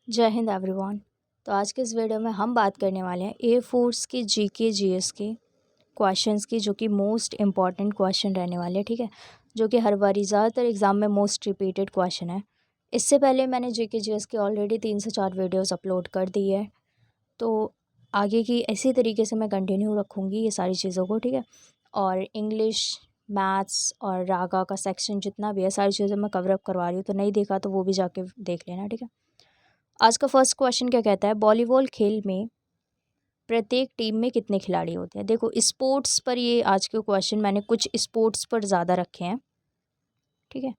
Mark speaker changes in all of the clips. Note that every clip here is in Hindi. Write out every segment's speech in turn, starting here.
Speaker 1: जय हिंद एवरीवन। तो आज के इस वीडियो में हम बात करने वाले हैं एयर फोर्स की जीके जीएस के क्वेश्चंस की, जो कि मोस्ट इम्पॉर्टेंट क्वेश्चन रहने वाले हैं। ठीक है, जो कि हर बारी ज़्यादातर एग्जाम में मोस्ट रिपीटेड क्वेश्चन है। इससे पहले मैंने जीके जीएस की ऑलरेडी 3 से 4 वीडियोस अपलोड कर दी है, तो आगे की इसी तरीके से मैं कंटिन्यू रखूँगी ये सारी चीज़ों को। ठीक है, और इंग्लिश, मैथ्स और रागा का सेक्शन जितना भी है, सारी चीज़ें मैं कवर अप करवा रही हूँ। तो नहीं देखा तो वो भी जाके देख लेना। ठीक है, आज का फर्स्ट क्वेश्चन क्या कहता है, वॉलीबॉल खेल में प्रत्येक टीम में कितने खिलाड़ी होते हैं। देखो, स्पोर्ट्स पर ये आज के क्वेश्चन मैंने कुछ स्पोर्ट्स पर ज़्यादा रखे हैं। ठीक है,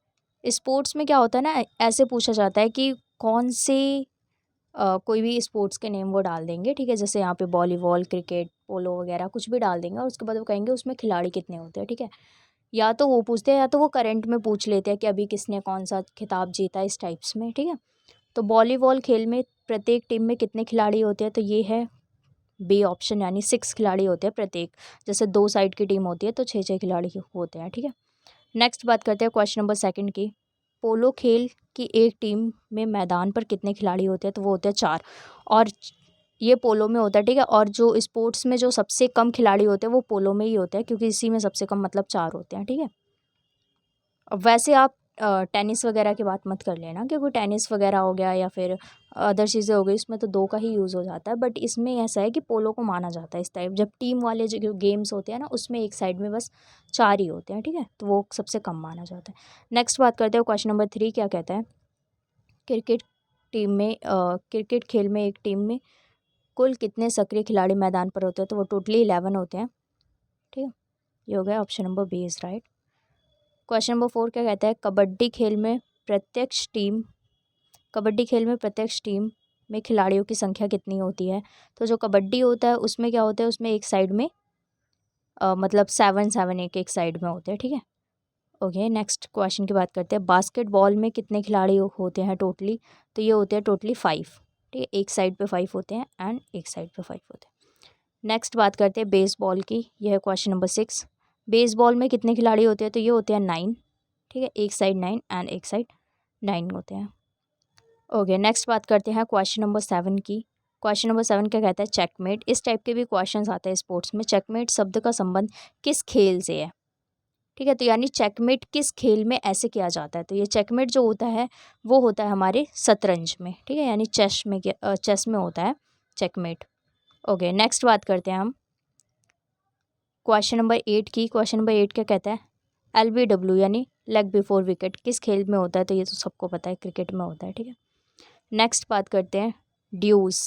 Speaker 1: स्पोर्ट्स में क्या होता है ना, ऐसे पूछा जाता है कि कौन से कोई भी स्पोर्ट्स के नेम वो डाल देंगे। ठीक है, जैसे यहाँ पे वॉलीबॉल, क्रिकेट, पोलो वगैरह कुछ भी डाल देंगे और उसके बाद वो कहेंगे उसमें खिलाड़ी कितने होते हैं। ठीक है, या तो वो पूछते हैं या तो वो करंट में पूछ लेते हैं कि अभी किसने कौन सा खिताब जीता, इस टाइप्स में। ठीक है, तो वॉलीबॉल खेल में प्रत्येक टीम में कितने खिलाड़ी होते हैं, तो ये है बी ऑप्शन, यानी 6 खिलाड़ी होते हैं प्रत्येक। जैसे 2 साइड की टीम होती है तो 6 खिलाड़ी होते हैं। ठीक है, नेक्स्ट बात करते हैं क्वेश्चन नंबर सेकंड की। पोलो खेल की एक टीम में मैदान पर कितने खिलाड़ी होते हैं, तो वो होते हैं 4। और ये पोलो में होता है। ठीक है, और जो स्पोर्ट्स में जो सबसे कम खिलाड़ी होते हैं वो पोलो में ही होते हैं, क्योंकि इसी में सबसे कम मतलब 4 होते हैं। ठीक है, अब वैसे आप टेनिस वगैरह की बात मत कर लेना, क्योंकि टेनिस वगैरह हो गया या फिर अदर चीज़ें हो गई, इसमें तो 2 का ही यूज़ हो जाता है। बट इसमें ऐसा है कि पोलो को माना जाता है इस टाइप, जब टीम वाले जो गेम्स होते हैं ना, उसमें एक साइड में बस 4 ही होते हैं। ठीक है, तो वो सबसे कम माना जाता है। नेक्स्ट बात करते हैं क्वेश्चन नंबर 3 क्या कहता है, क्रिकेट टीम में क्रिकेट खेल में एक टीम में कुल कितने सक्रिय खिलाड़ी मैदान पर होते हैं, तो वो टोटली 11 होते हैं। ठीक है, ये हो गया option number B is right. Question number 4 क्या कहता है, कबड्डी खेल में प्रत्यक्ष टीम में खिलाड़ियों की संख्या कितनी होती है। तो जो कबड्डी होता है उसमें क्या होता है, उसमें एक साइड में मतलब 7 एक साइड में होते हैं। ठीक है, ओके, नेक्स्ट क्वेश्चन की बात करते हैं। बास्केटबॉल में कितने खिलाड़ी होते हैं टोटली, तो ये होते हैं टोटली 5। ठीक है, एक साइड पे 5 होते हैं एंड एक साइड पे 5 होते हैं। नेक्स्ट बात करते हैं बेसबॉल की, यह है क्वेश्चन नंबर 6। बेसबॉल में कितने खिलाड़ी होते हैं, तो ये होते हैं 9। ठीक है, एक साइड 9 एंड एक साइड 9 होते हैं। ओके, नेक्स्ट बात करते हैं क्वेश्चन नंबर 7 की। क्वेश्चन नंबर 7 क्या कहता है, चेकमेट। इस टाइप के भी क्वेश्चंस आते हैं स्पोर्ट्स में। चेकमेट शब्द का संबंध किस खेल से है। ठीक है, तो यानी चेकमेट किस खेल में ऐसे किया जाता है, तो ये चेकमेट जो होता है वो होता है हमारे शतरंज में। ठीक है, यानी चेस में होता है चेकमेट। ओके, नेक्स्ट बात करते हैं हम क्वेश्चन नंबर 8 की। क्वेश्चन नंबर 8 क्या कहता है, LBW यानी लेग बिफोर विकेट किस खेल में होता है, तो ये तो सबको पता है, क्रिकेट में होता है। ठीक है, नेक्स्ट बात करते हैं ड्यूस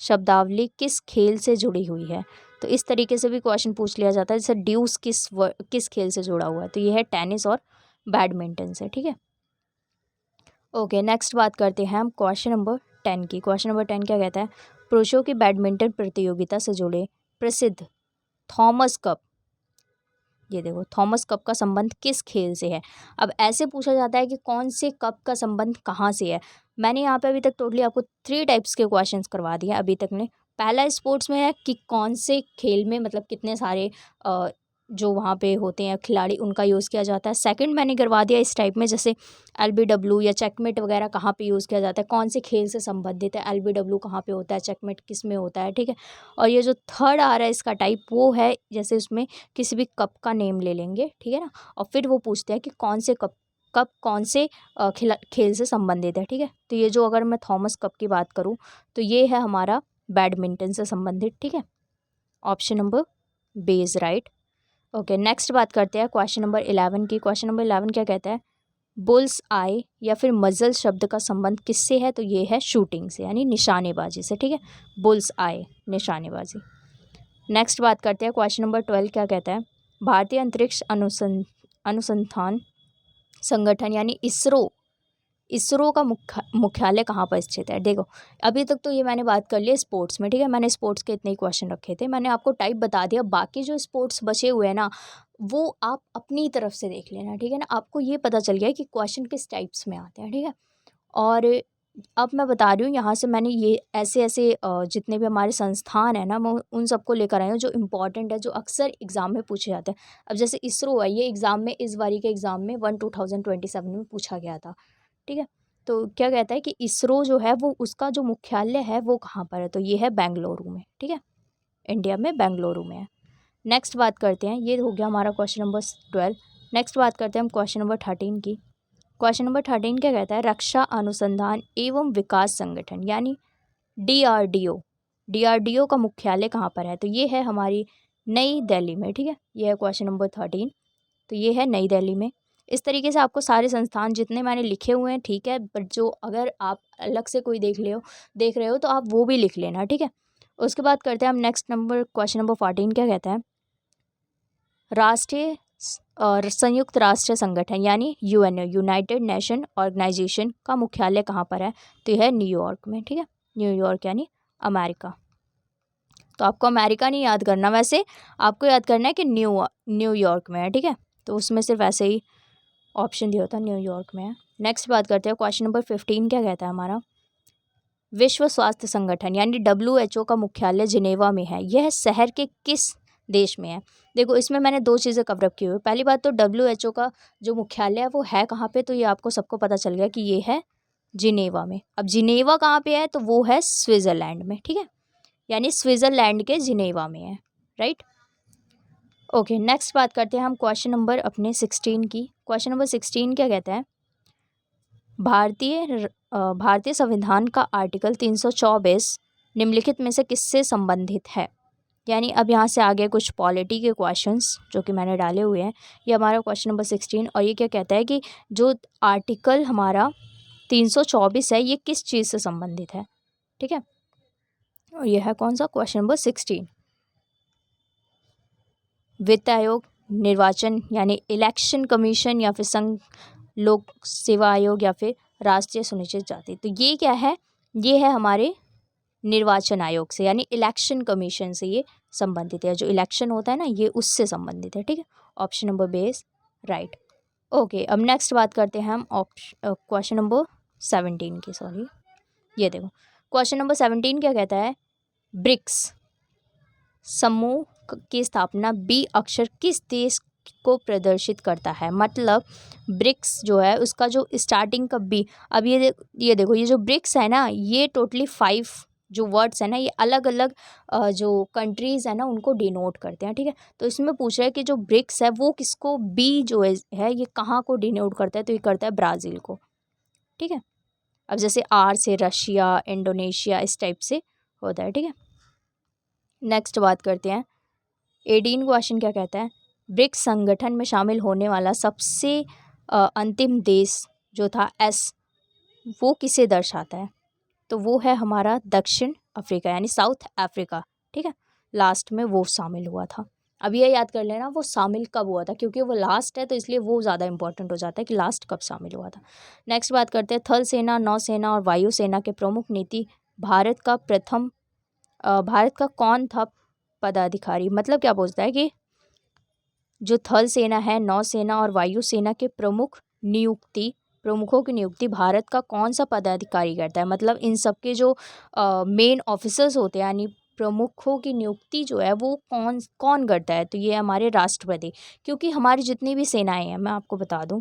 Speaker 1: शब्दावली किस खेल से जुड़ी हुई है। तो इस तरीके से भी क्वेश्चन पूछ लिया जाता है, जैसे ड्यूस किस खेल से जुड़ा हुआ है, तो ये है टेनिस और बैडमिंटन से। ठीक है, ओके, नेक्स्ट बात करते हैं हम क्वेश्चन नंबर 10 की। क्वेश्चन नंबर 10 क्या कहता है, पुरुषों की बैडमिंटन प्रतियोगिता से जुड़े प्रसिद्ध थॉमस कप, ये देखो थॉमस कप का संबंध किस खेल से है। अब ऐसे पूछा जाता है कि कौन से कप का संबंध कहाँ से है। मैंने यहाँ पे अभी तक टोटली आपको 3 टाइप्स के क्वेश्चंस करवा दिए हैं अभी तक ने। पहला स्पोर्ट्स में है कि कौन से खेल में मतलब कितने सारे जो वहाँ पे होते हैं खिलाड़ी, उनका यूज़ किया जाता है। सेकंड मैंने करवा दिया इस टाइप में, जैसे LBW या चेकमेट वगैरह कहाँ पे यूज़ किया जाता है, कौन से खेल से संबंधित है, LBW कहाँ पे होता है, चेकमेट किस में होता है। ठीक है, और ये जो थर्ड आ रहा है इसका टाइप, वो है जैसे उसमें किसी भी कप का नेम ले लेंगे। ठीक है ना, और फिर वो पूछते हैं कि कौन से कप कौन से खेल से संबंधित है। ठीक है, तो ये जो अगर मैं थॉमस कप की बात करूँ तो ये है हमारा बैडमिंटन से संबंधित। ठीक है, option number B is right. Okay, next बात करते हैं क्वेश्चन नंबर 11 की। क्वेश्चन नंबर 11 क्या कहता है, बुल्स आई या फिर मजल शब्द का संबंध किससे है, तो ये है शूटिंग से, यानी निशानेबाजी से। ठीक है, बुल्स आई निशानेबाजी। नेक्स्ट बात करते हैं क्वेश्चन नंबर 12 क्या कहता है, भारतीय अंतरिक्ष अनुसंधान संगठन यानी इसरो का मुख्यालय कहाँ पर स्थित है। देखो, अभी तक तो ये मैंने बात कर ली स्पोर्ट्स में। ठीक है, मैंने स्पोर्ट्स के इतने ही क्वेश्चन रखे थे, मैंने आपको टाइप बता दिया। बाकी जो स्पोर्ट्स बचे हुए हैं ना, वो आप अपनी तरफ से देख लेना। ठीक है ना, आपको ये पता चल गया है कि क्वेश्चन किस टाइप्स में आते हैं। ठीक है, और अब मैं बता रही हूँ यहाँ से मैंने ये ऐसे ऐसे जितने भी हमारे संस्थान है ना, मैं उन सबको लेकर आई हूँ जो इम्पोर्टेंट है, जो अक्सर एग्ज़ाम में पूछे जाते हैं। अब जैसे इसरो है, ये एग्ज़ाम में इस बारी के एग्ज़ाम में 2027 में पूछा गया था। ठीक है, तो क्या कहता है कि इसरो जो है वो उसका जो मुख्यालय है वो कहाँ पर है, तो ये है बेंगलुरु में, ठीक है, इंडिया में बेंगलुरु में है। नेक्स्ट बात करते हैं, ये हो गया हमारा क्वेश्चन नंबर 12। नेक्स्ट बात करते हैं हम क्वेश्चन नंबर 13 की। क्वेश्चन नंबर 13 क्या कहता है, रक्षा अनुसंधान एवं विकास संगठन यानी DRDO, DRDO का मुख्यालय कहाँ पर है, तो ये है हमारी नई दिल्ली में, ठीक है, ये है क्वेश्चन नंबर 13, तो ये है नई दिल्ली में। इस तरीके से आपको सारे संस्थान जितने मैंने लिखे हुए हैं, ठीक है, बट जो अगर आप अलग से कोई देख रहे हो तो आप वो भी लिख लेना, ठीक है। उसके बाद करते हैं हम नेक्स्ट नंबर, क्वेश्चन नंबर 14 क्या कहता है, राष्ट्रीय और संयुक्त राष्ट्र संगठन यानी UNO, यूनाइटेड नेशन ऑर्गेनाइजेशन का मुख्यालय कहाँ पर है, तो यह है न्यूयॉर्क में, ठीक है, न्यूयॉर्क यानी अमेरिका। तो आपको अमेरिका नहीं याद करना, वैसे आपको याद करना है कि न्यूयॉर्क में है, ठीक है, तो उसमें सिर्फ वैसे ही ऑप्शन दिया होता है, न्यूयॉर्क में है। नेक्स्ट बात करते हैं, क्वेश्चन नंबर 15 क्या कहता है हमारा, विश्व स्वास्थ्य संगठन यानी WHO का मुख्यालय जिनेवा में है, यह शहर के किस देश में है। देखो इसमें मैंने दो चीज़ें कवरअप की हुई, पहली बात तो WHO का जो मुख्यालय है वो है कहाँ पे, तो ये आपको सबको पता चल गया कि ये है जिनेवा में। अब जिनेवा कहाँ पे है, तो वो है स्विट्ज़रलैंड में, ठीक है, यानी स्विट्ज़रलैंड के जिनेवा में है, राइट। ओके, नेक्स्ट बात करते हैं हम क्वेश्चन नंबर अपने 16 की। क्वेश्चन नंबर 16 क्या कहता है, भारतीय संविधान का आर्टिकल 324 निम्नलिखित में से किससे संबंधित है। यानी अब यहाँ से आगे कुछ पॉलिटी के क्वेश्चंस जो कि मैंने डाले हुए हैं, ये हमारा क्वेश्चन नंबर 16, और ये क्या कहता है कि जो आर्टिकल हमारा 324 है ये किस चीज़ से संबंधित है, ठीक है, और ये है कौन सा, क्वेश्चन नंबर 16, वित्त आयोग, निर्वाचन यानी इलेक्शन कमीशन, या फिर संघ लोक सेवा आयोग, या फिर राष्ट्रीय सुनिश्चित जाति। तो ये क्या है, ये है हमारे निर्वाचन आयोग से यानी इलेक्शन कमीशन से ये संबंधित है, जो इलेक्शन होता है ना ये उससे संबंधित है, ठीक है, option number base right. Okay, अब नेक्स्ट बात करते हैं हम क्वेश्चन नंबर 17 की, सॉरी, ये देखो क्वेश्चन नंबर 17 क्या कहता है, ब्रिक्स समूह की स्थापना B अक्षर किस देश को प्रदर्शित करता है। मतलब ब्रिक्स जो है उसका जो स्टार्टिंग का B, अब ये देखो ये जो ब्रिक्स है ना ये टोटली 5 जो वर्ड्स है ना ये अलग अलग जो कंट्रीज़ है ना उनको डिनोट करते हैं, ठीक है। तो इसमें पूछ रहा है कि जो ब्रिक्स है वो किसको, B जो है ये कहाँ को डिनोट करता है, तो ये करता है ब्राज़ील को, ठीक है। अब जैसे R से रशिया, इंडोनेशिया, इस टाइप से होता है, ठीक है। नेक्स्ट बात करते हैं 18 क्वेश्चन क्या कहता है, ब्रिक्स संगठन में शामिल होने वाला सबसे अंतिम देश जो था S, वो किसे दर्शाता है, तो वो है हमारा दक्षिण अफ्रीका यानी साउथ अफ्रीका, ठीक है, लास्ट में वो शामिल हुआ था। अब ये याद कर लेना वो शामिल कब हुआ था, क्योंकि वो लास्ट है तो इसलिए वो ज़्यादा इंपॉर्टेंट हो जाता है कि लास्ट कब शामिल हुआ था। नेक्स्ट बात करते हैं थल सेना, नौसेना और वायुसेना के प्रमुख नीति भारत का कौन था पदाधिकारी। मतलब क्या बोलता है कि जो थल सेना है, नौसेना और वायुसेना के प्रमुखों की नियुक्ति भारत का कौन सा पदाधिकारी करता है। मतलब इन सब के जो मेन ऑफिसर्स होते हैं यानी प्रमुखों की नियुक्ति जो है वो कौन करता है, तो ये हमारे राष्ट्रपति। क्योंकि हमारी जितनी भी सेनाएं हैं, मैं आपको बता दूं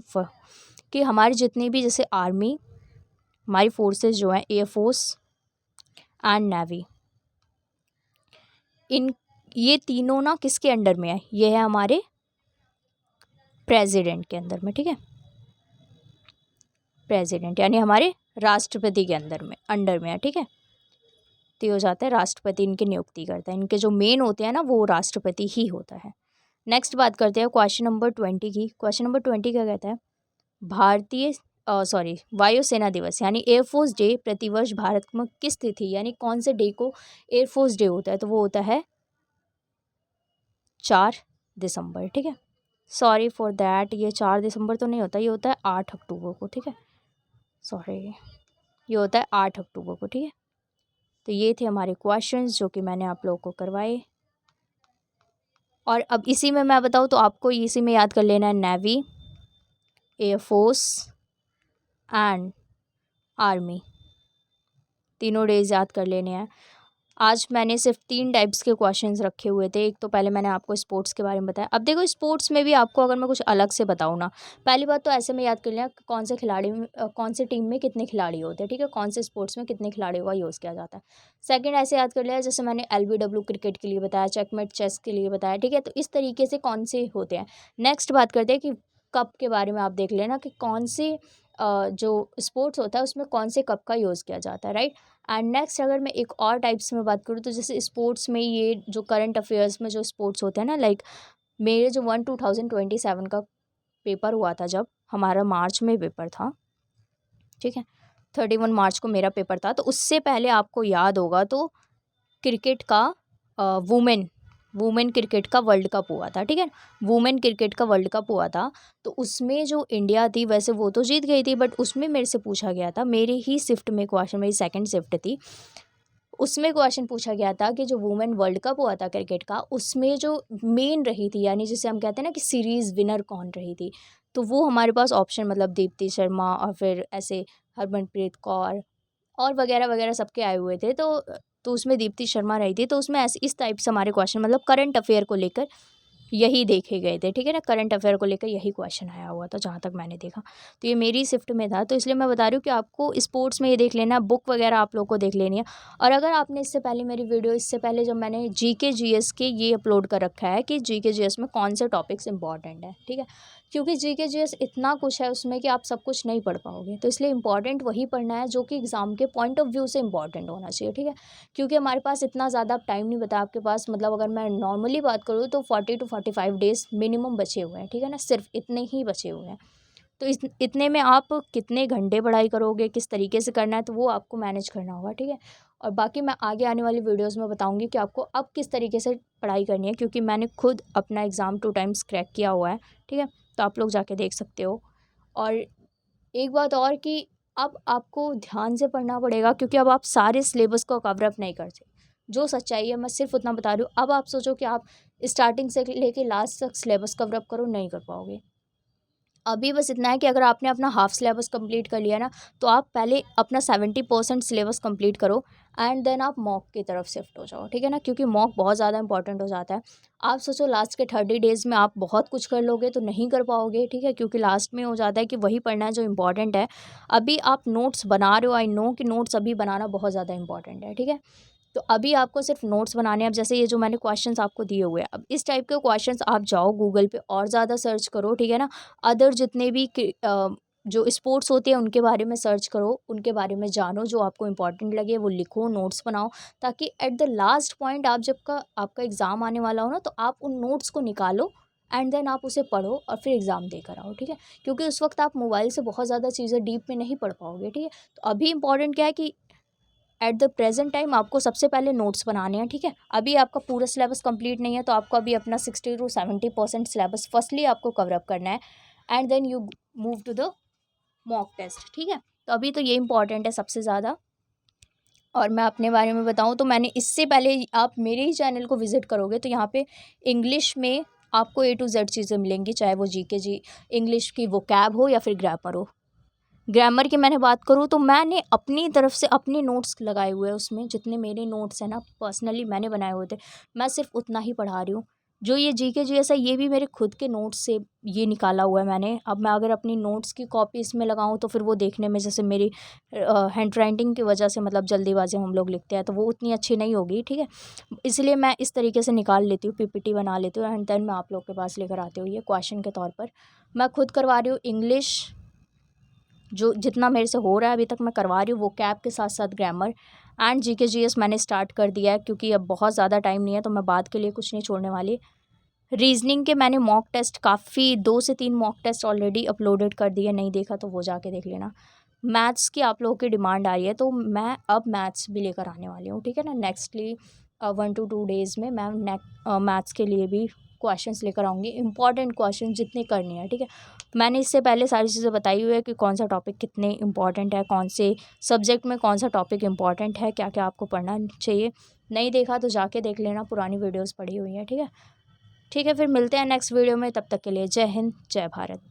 Speaker 1: कि हमारी जितनी भी जैसे आर्मी, हमारी फोर्सेस जो हैं, एयरफोर्स एंड नेवी, ये तीनों ना किसके अंडर में है, ये है हमारे प्रेसिडेंट के अंदर में, ठीक है, प्रेसिडेंट यानी हमारे राष्ट्रपति के अंडर में है, ठीक है। तो ये हो जाता है राष्ट्रपति इनकी नियुक्ति करता है, इनके जो मेन होते हैं ना वो राष्ट्रपति ही होता है। नेक्स्ट बात करते हैं क्वेश्चन नंबर 20 की। क्वेश्चन नंबर 20 क्या कहता है, वायुसेना दिवस यानी एयरफोर्स डे प्रतिवर्ष भारत में किस तिथि यानी कौन से डे को एयरफोर्स डे होता है, तो वो होता है 4 दिसंबर, ठीक है। सॉरी फॉर दैट, ये 4 दिसंबर तो नहीं होता, ये होता है 8 अक्टूबर को, ठीक है, सॉरी, ये होता है 8 अक्टूबर को, ठीक है। तो ये थे हमारे क्वेश्चंस जो कि मैंने आप लोगों को करवाए। और अब इसी में मैं बताऊँ तो आपको इसी में याद कर लेना है नेवी, एयरफोर्स एंड आर्मी, तीनों डेज याद कर लेने हैं। आज मैंने सिर्फ 3 टाइप्स के क्वेश्चंस रखे हुए थे। एक तो पहले मैंने आपको स्पोर्ट्स के बारे में बताया। अब देखो स्पोर्ट्स में भी आपको अगर मैं कुछ अलग से बताऊँ ना, पहली बात तो ऐसे में याद कर लेना कौन से खिलाड़ी में कौन से टीम में कितने खिलाड़ी होते हैं, ठीक है? कौन से स्पोर्ट्स में कितने खिलाड़ियों का यूज़ किया जाता है। सेकंड ऐसे याद कर लिया जैसे मैंने एलबीडब्ल्यू क्रिकेट के लिए बताया, चेकमेट चेस के लिए बताया, ठीक है? तो इस तरीके से कौन से होते हैं। नेक्स्ट बात करते हैं कि कप के बारे में आप देख लेना कि कौन से जो स्पोर्ट्स होता है उसमें कौन से कप का यूज़ किया जाता है, राइट? एंड नेक्स्ट अगर मैं एक और टाइप्स में बात करूँ तो जैसे स्पोर्ट्स में ये जो करंट अफेयर्स में जो स्पोर्ट्स होते हैं ना, लाइक मेरे जो 1/2027 का पेपर हुआ था, जब हमारा मार्च में पेपर था, ठीक है? 31 मार्च को मेरा पेपर था। तो उससे पहले आपको याद होगा तो क्रिकेट का वुमेन वुमेन क्रिकेट का वर्ल्ड कप हुआ था, ठीक है? वुमेन क्रिकेट का वर्ल्ड कप हुआ था। तो उसमें जो इंडिया थी वैसे वो तो जीत गई थी, बट उसमें मेरे से पूछा गया था, मेरे ही शिफ्ट में क्वेश्चन, मेरी सेकंड शिफ्ट थी, उसमें क्वेश्चन पूछा गया था कि जो वुमेन वर्ल्ड कप हुआ था क्रिकेट का, उसमें जो मेन रही थी, यानी जिसे हम कहते हैं ना कि सीरीज़ विनर कौन रही थी, तो वो हमारे पास ऑप्शन मतलब दीप्ति शर्मा और फिर ऐसे हरमनप्रीत कौर और वगैरह वगैरह सबके आए हुए थे। तो उसमें दीप्ति शर्मा रही थी। तो उसमें ऐसे इस टाइप से हमारे क्वेश्चन मतलब करंट अफेयर को लेकर यही देखे गए थे, ठीक है ना? करंट अफेयर को लेकर यही क्वेश्चन आया हुआ था जहाँ तक मैंने देखा। तो ये मेरी शिफ्ट में था, तो इसलिए मैं बता रही हूँ कि आपको स्पोर्ट्स में ये देख लेना, बुक वगैरह आप लोग को देख लेनी है। और अगर आपने इससे पहले मेरी वीडियो, इससे पहले जब मैंने जीके जीएस के ये अपलोड कर रखा है कि जीके जीएस में कौन से टॉपिक्स इंपॉर्टेंट है, ठीक है? क्योंकि जीके जीएस इतना कुछ है उसमें कि आप सब कुछ नहीं पढ़ पाओगे, तो इसलिए इंपॉर्टेंट वही पढ़ना है जो कि एग्ज़ाम के पॉइंट ऑफ व्यू से इंपॉर्टेंट होना चाहिए, ठीक है? क्योंकि हमारे पास इतना ज़्यादा टाइम नहीं बता आपके पास, मतलब अगर मैं नॉर्मली बात करूँ तो 40 to 45 डेज़ मिनिमम बचे हुए हैं, ठीक है ना? सिर्फ इतने ही बचे हुए हैं। तो इतने में आप कितने घंटे पढ़ाई करोगे, किस तरीके से करना है, तो वो आपको मैनेज करना होगा, ठीक है? और बाकी मैं आगे आने वाली वीडियोज़ में बताऊँगी कि आपको अब किस तरीके से पढ़ाई करनी है, क्योंकि मैंने खुद अपना एग्ज़ाम 2 टाइम्स क्रैक किया हुआ है, ठीक है? तो आप लोग जाके देख सकते हो। और एक बात और कि अब आपको ध्यान से पढ़ना पड़ेगा, क्योंकि अब आप सारे सिलेबस को कवर अप नहीं कर सकते। जो सच्चाई है मैं सिर्फ उतना बता रही हूँ। अब आप सोचो कि आप स्टार्टिंग से लेके लास्ट तक सिलेबस कवर अप करो, नहीं कर पाओगे। अभी बस इतना है कि अगर आपने अपना हाफ सिलेबस कंप्लीट कर लिया ना, तो आप पहले अपना 70% सिलेबस कंप्लीट करो एंड देन आप मॉक की तरफ शिफ्ट हो जाओ, ठीक है ना? क्योंकि मॉक बहुत ज़्यादा इंपॉर्टेंट हो जाता है। आप सोचो लास्ट के 30 डेज़ में आप बहुत कुछ कर लोगे तो नहीं कर पाओगे, ठीक है? क्योंकि लास्ट में हो जाता है कि वही पढ़ना है जो इंपॉर्टेंट है। अभी आप नोट्स बना रहे हो, आई नो कि नोट्स अभी बनाना बहुत ज़्यादा इंपॉर्टेंट है, ठीक है? तो अभी आपको सिर्फ नोट्स बनाने हैं। अब जैसे ये जो मैंने क्वेश्चंस आपको दिए हुए हैं, अब इस टाइप के क्वेश्चंस आप जाओ गूगल पे और ज़्यादा सर्च करो, ठीक है ना? अदर जितने भी जो स्पोर्ट्स होते हैं उनके बारे में सर्च करो, उनके बारे में जानो, जो आपको इंपॉर्टेंट लगे वो लिखो, नोट्स बनाओ, ताकि एट द लास्ट पॉइंट आप जब का आपका एग्ज़ाम आने वाला हो ना, तो आप उन नोट्स को निकालो एंड देन आप उसे पढ़ो और फिर एग्ज़ाम देकर आओ, ठीक है? क्योंकि उस वक्त आप मोबाइल से बहुत ज़्यादा चीज़ें डीप में नहीं पढ़ पाओगे, ठीक है? तो अभी इंपॉर्टेंट क्या है कि एट द प्रेजेंट टाइम आपको सबसे पहले नोट्स बनाने हैं, ठीक है? अभी आपका पूरा सिलेबस कंप्लीट नहीं है, तो आपको अभी अपना 60 to 70% सिलेबस फर्स्टली आपको कवर अप करना है and then you move to the mock test, ठीक है? तो अभी तो ये इंपॉर्टेंट है सबसे ज़्यादा। और मैं अपने बारे में बताऊँ तो मैंने इससे पहले, आप मेरे ही चैनल को विज़िट करोगे तो यहाँ पे इंग्लिश में आपको A to Z चीज़ें मिलेंगी, चाहे वो जीके जी इंग्लिश की वोकैब हो या फिर ग्रामर हो। ग्रामर की मैंने बात करूँ तो मैंने अपनी तरफ से अपने नोट्स लगाए हुए हैं उसमें, जितने मेरे नोट्स हैं ना पर्सनली मैंने बनाए हुए थे, मैं सिर्फ उतना ही पढ़ा रही हूँ। जो ये जीके जीएस है ये भी मेरे खुद के नोट्स से ये निकाला हुआ है मैंने। अब मैं अगर अपनी नोट्स की कॉपी इसमें लगाऊँ तो फिर वो देखने में, जैसे मेरी हैंड राइटिंग की वजह से, मतलब जल्दीबाजी हम लोग लिखते हैं तो वो उतनी अच्छी नहीं होगी, ठीक है? इसलिए मैं इस तरीके से निकाल लेती हूँ, पीपीटी बना लेती हूँ एंड देन मैं आप लोग के पास लेकर आती हूँ ये क्वेश्चन के तौर पर। मैं खुद करवा रही हूँ इंग्लिश, जो जितना मेरे से हो रहा है अभी तक मैं करवा रही हूँ, वो कैब के साथ साथ ग्रामर एंड जीके जीएस मैंने स्टार्ट कर दिया है, क्योंकि अब बहुत ज़्यादा टाइम नहीं है तो मैं बाद के लिए कुछ नहीं छोड़ने वाली। रीजनिंग के मैंने मॉक टेस्ट काफ़ी 2 से 3 मॉक टेस्ट ऑलरेडी अपलोडेड कर दिए, नहीं देखा तो वो जाके देख लेना। मैथ्स की आप लोगों की डिमांड आ रही है तो मैं अब मैथ्स भी लेकर आने वाली हूँ, ठीक है ना? नेक्स्टली 1 to 2 डेज़ में मैं मैथ्स के लिए भी क्वेश्चंस लेकर आऊँगी, इंपॉर्टेंट क्वेश्चन जितने करने हैं, ठीक है? मैंने इससे पहले सारी चीज़ें बताई हुई है कि कौन सा टॉपिक कितने इंपॉर्टेंट है, कौन से सब्जेक्ट में कौन सा टॉपिक इंपॉर्टेंट है, क्या क्या आपको पढ़ना चाहिए। नहीं देखा तो जाके देख लेना, पुरानी वीडियोज़ पड़ी हुई हैं, ठीक है? ठीक है, फिर मिलते हैं नेक्स्ट वीडियो में, तब तक के लिए जय हिंद, जय भारत।